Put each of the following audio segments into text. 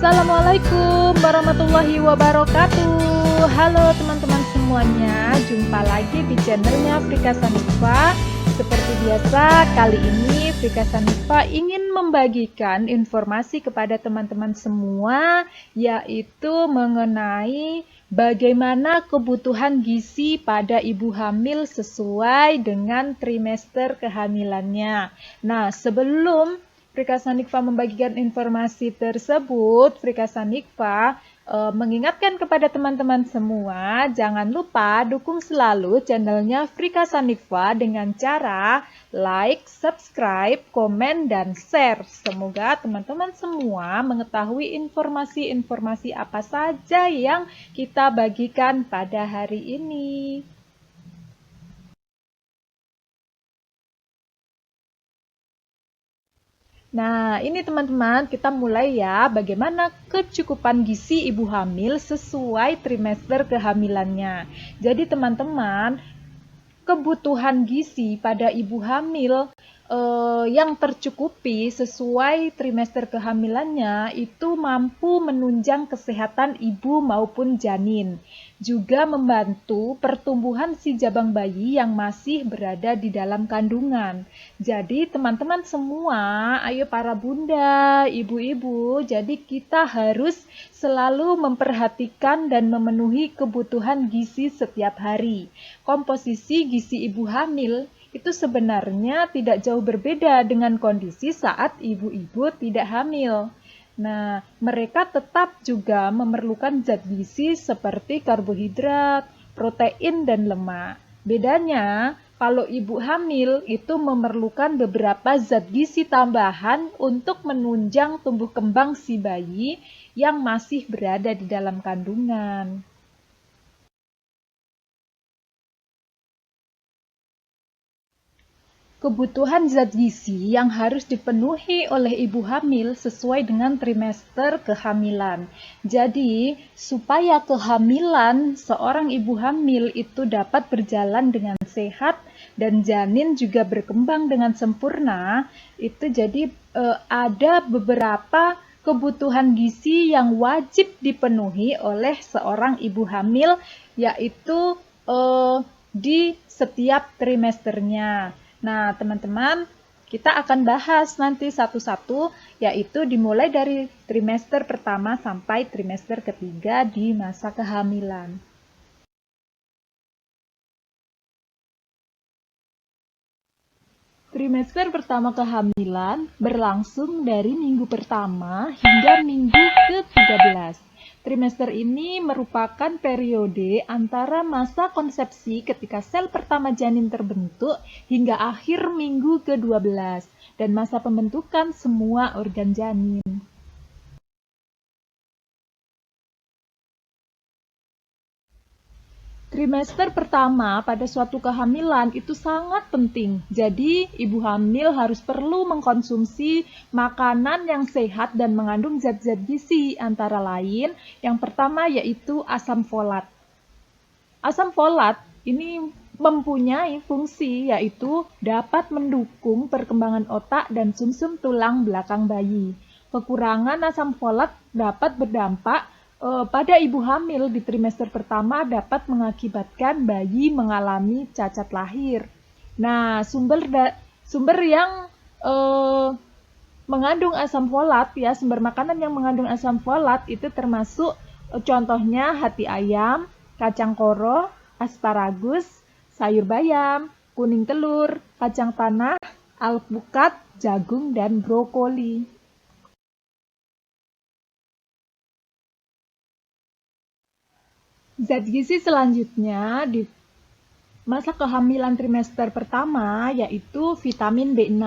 Assalamualaikum warahmatullahi wabarakatuh. Halo teman-teman semuanya, jumpa lagi di channelnya Frika Sanifa. Seperti biasa, kali ini Frika Sanifa ingin membagikan informasi kepada teman-teman semua, yaitu mengenai bagaimana kebutuhan gizi pada ibu hamil sesuai dengan trimester kehamilannya. Nah, sebelum Frika Sanifa membagikan informasi tersebut, Frika Sanifa mengingatkan kepada teman-teman semua, jangan lupa dukung selalu channelnya Frika Sanifa dengan cara like, subscribe, komen, dan share. Semoga teman-teman semua mengetahui informasi-informasi apa saja yang kita bagikan pada hari ini. Nah, ini teman-teman, kita mulai ya bagaimana kecukupan gizi ibu hamil sesuai trimester kehamilannya. Jadi teman-teman, kebutuhan gizi pada ibu hamil yang tercukupi sesuai trimester kehamilannya itu mampu menunjang kesehatan ibu maupun janin. Juga membantu pertumbuhan si jabang bayi yang masih berada di dalam kandungan. Jadi teman-teman semua, ayo para bunda, ibu-ibu, jadi kita harus selalu memperhatikan dan memenuhi kebutuhan gizi setiap hari. Komposisi gizi ibu hamil itu sebenarnya tidak jauh berbeda dengan kondisi saat ibu-ibu tidak hamil. Nah, mereka tetap juga memerlukan zat gizi seperti karbohidrat, protein, dan lemak. Bedanya, kalau ibu hamil itu memerlukan beberapa zat gizi tambahan untuk menunjang tumbuh kembang si bayi yang masih berada di dalam kandungan. Kebutuhan zat gizi yang harus dipenuhi oleh ibu hamil sesuai dengan trimester kehamilan. Jadi, supaya kehamilan seorang ibu hamil itu dapat berjalan dengan sehat dan janin juga berkembang dengan sempurna, itu jadi ada beberapa kebutuhan gizi yang wajib dipenuhi oleh seorang ibu hamil, yaitu di setiap trimesternya. Nah, teman-teman, kita akan bahas nanti satu-satu, yaitu dimulai dari trimester pertama sampai trimester ketiga di masa kehamilan. Trimester pertama kehamilan berlangsung dari minggu pertama hingga minggu ke-13. Trimester ini merupakan periode antara masa konsepsi ketika sel pertama janin terbentuk hingga akhir minggu ke-12 dan masa pembentukan semua organ janin. Trimester pertama pada suatu kehamilan itu sangat penting. Jadi, ibu hamil harus perlu mengkonsumsi makanan yang sehat dan mengandung zat-zat gizi, antara lain yang pertama yaitu asam folat. Asam folat ini mempunyai fungsi yaitu dapat mendukung perkembangan otak dan sumsum tulang belakang bayi. Kekurangan asam folat dapat berdampak pada ibu hamil di trimester pertama dapat mengakibatkan bayi mengalami cacat lahir. Nah, sumber yang mengandung asam folat ya, sumber makanan yang mengandung asam folat itu termasuk contohnya hati ayam, kacang koro, asparagus, sayur bayam, kuning telur, kacang tanah, alpukat, jagung, dan brokoli. Zat gizi selanjutnya di masa kehamilan trimester pertama yaitu vitamin B6.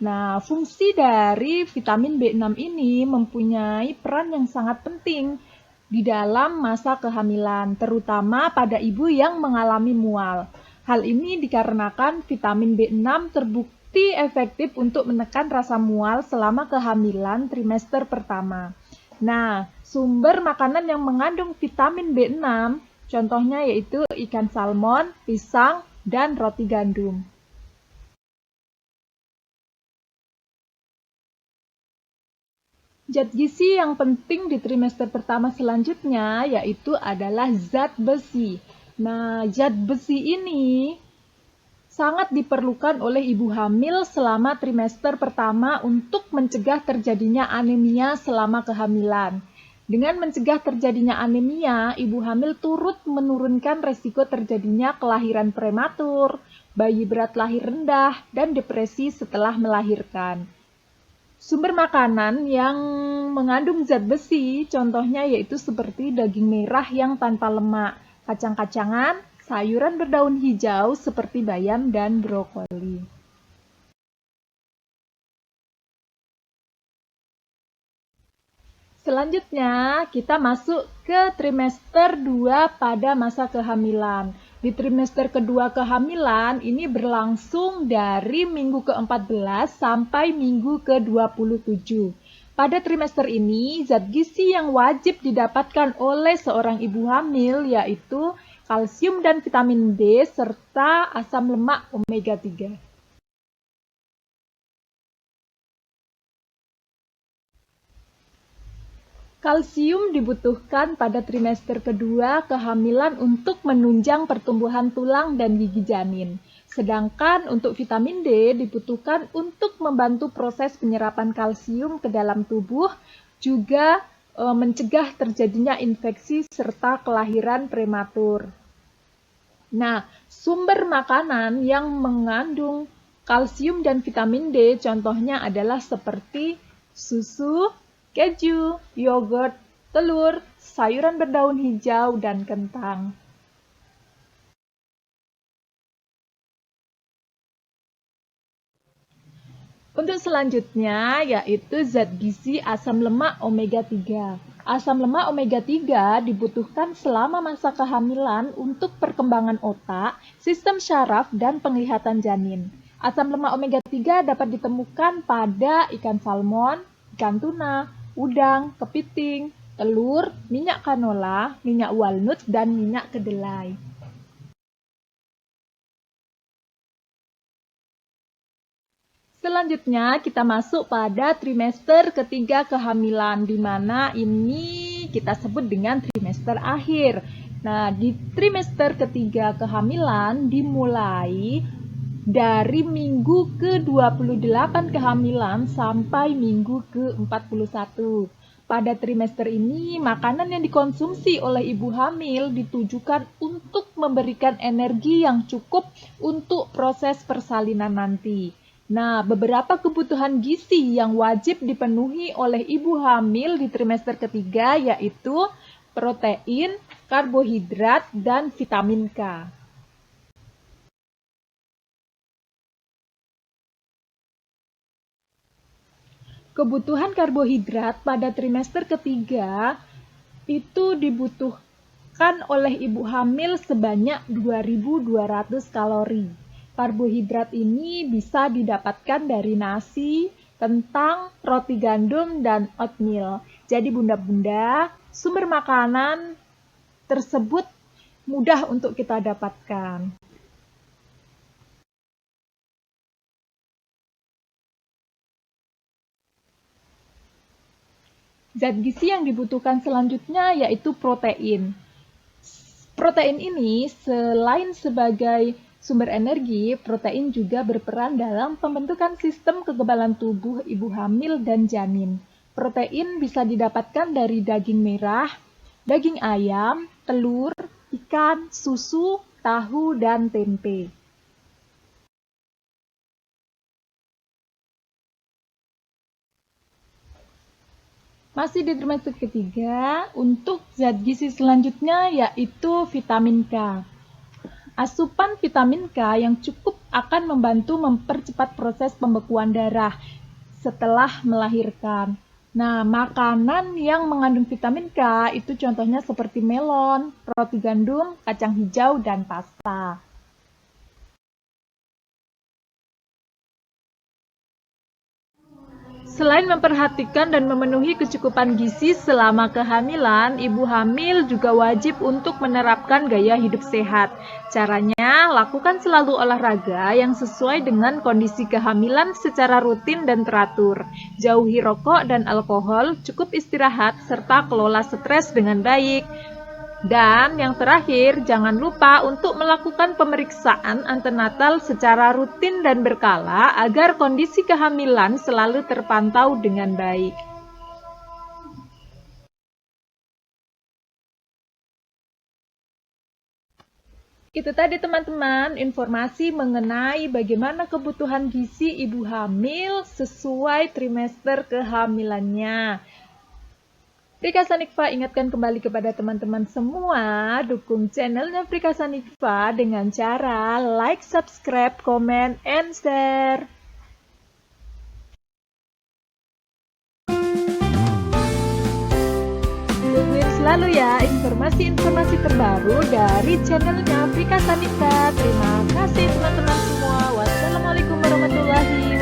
Nah, fungsi dari vitamin B6 ini mempunyai peran yang sangat penting di dalam masa kehamilan, terutama pada ibu yang mengalami mual. Hal ini dikarenakan vitamin B6 terbukti efektif untuk menekan rasa mual selama kehamilan trimester pertama. Nah, sumber makanan yang mengandung vitamin B6 contohnya yaitu ikan salmon, pisang, dan roti gandum. Zat gizi yang penting di trimester pertama selanjutnya yaitu adalah zat besi. Nah, zat besi ini sangat diperlukan oleh ibu hamil selama trimester pertama untuk mencegah terjadinya anemia selama kehamilan. Dengan mencegah terjadinya anemia, ibu hamil turut menurunkan resiko terjadinya kelahiran prematur, bayi berat lahir rendah, dan depresi setelah melahirkan. Sumber makanan yang mengandung zat besi, contohnya yaitu seperti daging merah yang tanpa lemak, kacang-kacangan, sayuran berdaun hijau seperti bayam dan brokoli. Selanjutnya, kita masuk ke trimester 2 pada masa kehamilan. Di trimester kedua kehamilan, ini berlangsung dari minggu ke-14 sampai minggu ke-27. Pada trimester ini, zat gizi yang wajib didapatkan oleh seorang ibu hamil yaitu kalsium dan vitamin D serta asam lemak omega 3. Kalsium dibutuhkan pada trimester kedua kehamilan untuk menunjang pertumbuhan tulang dan gigi janin. Sedangkan untuk vitamin D dibutuhkan untuk membantu proses penyerapan kalsium ke dalam tubuh, juga mencegah terjadinya infeksi serta kelahiran prematur. Nah, sumber makanan yang mengandung kalsium dan vitamin D contohnya adalah seperti susu, keju, yogurt, telur, sayuran berdaun hijau, dan kentang. Untuk selanjutnya yaitu zat gizi asam lemak omega 3. Asam lemak omega 3 dibutuhkan selama masa kehamilan untuk perkembangan otak, sistem syaraf, dan penglihatan janin. Asam lemak omega 3 dapat ditemukan pada ikan salmon, ikan tuna, udang, kepiting, telur, minyak canola, minyak walnut, dan minyak kedelai. Selanjutnya kita masuk pada trimester ketiga kehamilan, di mana ini kita sebut dengan trimester akhir. Nah, di trimester ketiga kehamilan dimulai dari minggu ke-28 kehamilan sampai minggu ke-41. Pada trimester ini, makanan yang dikonsumsi oleh ibu hamil ditujukan untuk memberikan energi yang cukup untuk proses persalinan nanti. Nah, beberapa kebutuhan gizi yang wajib dipenuhi oleh ibu hamil di trimester ketiga yaitu protein, karbohidrat, dan vitamin K. Kebutuhan karbohidrat pada trimester ketiga itu dibutuhkan oleh ibu hamil sebanyak 2.200 kalori. Karbohidrat ini bisa didapatkan dari nasi, kentang, roti gandum, dan oatmeal. Jadi bunda-bunda, sumber makanan tersebut mudah untuk kita dapatkan. Zat gizi yang dibutuhkan selanjutnya yaitu protein. Protein ini selain sebagai sumber energi, protein juga berperan dalam pembentukan sistem kekebalan tubuh ibu hamil dan janin. Protein bisa didapatkan dari daging merah, daging ayam, telur, ikan, susu, tahu, dan tempe. Masih di trimester ketiga, untuk zat gizi selanjutnya yaitu vitamin K. Asupan vitamin K yang cukup akan membantu mempercepat proses pembekuan darah setelah melahirkan. Nah, makanan yang mengandung vitamin K itu contohnya seperti melon, roti gandum, kacang hijau, dan pasta. Selain memperhatikan dan memenuhi kecukupan gizi selama kehamilan, ibu hamil juga wajib untuk menerapkan gaya hidup sehat. Caranya, lakukan selalu olahraga yang sesuai dengan kondisi kehamilan secara rutin dan teratur. Jauhi rokok dan alkohol, cukup istirahat, serta kelola stres dengan baik. Dan yang terakhir, jangan lupa untuk melakukan pemeriksaan antenatal secara rutin dan berkala agar kondisi kehamilan selalu terpantau dengan baik. Itu tadi teman-teman, informasi mengenai bagaimana kebutuhan gizi ibu hamil sesuai trimester kehamilannya. Prika Sanikva ingatkan kembali kepada teman-teman semua, dukung channelnya Prika Sanikva dengan cara like, subscribe, comment, and share. Tungguin selalu ya informasi-informasi terbaru dari channelnya Prika Sanikva. Terima kasih teman-teman semua. Wassalamualaikum warahmatullahi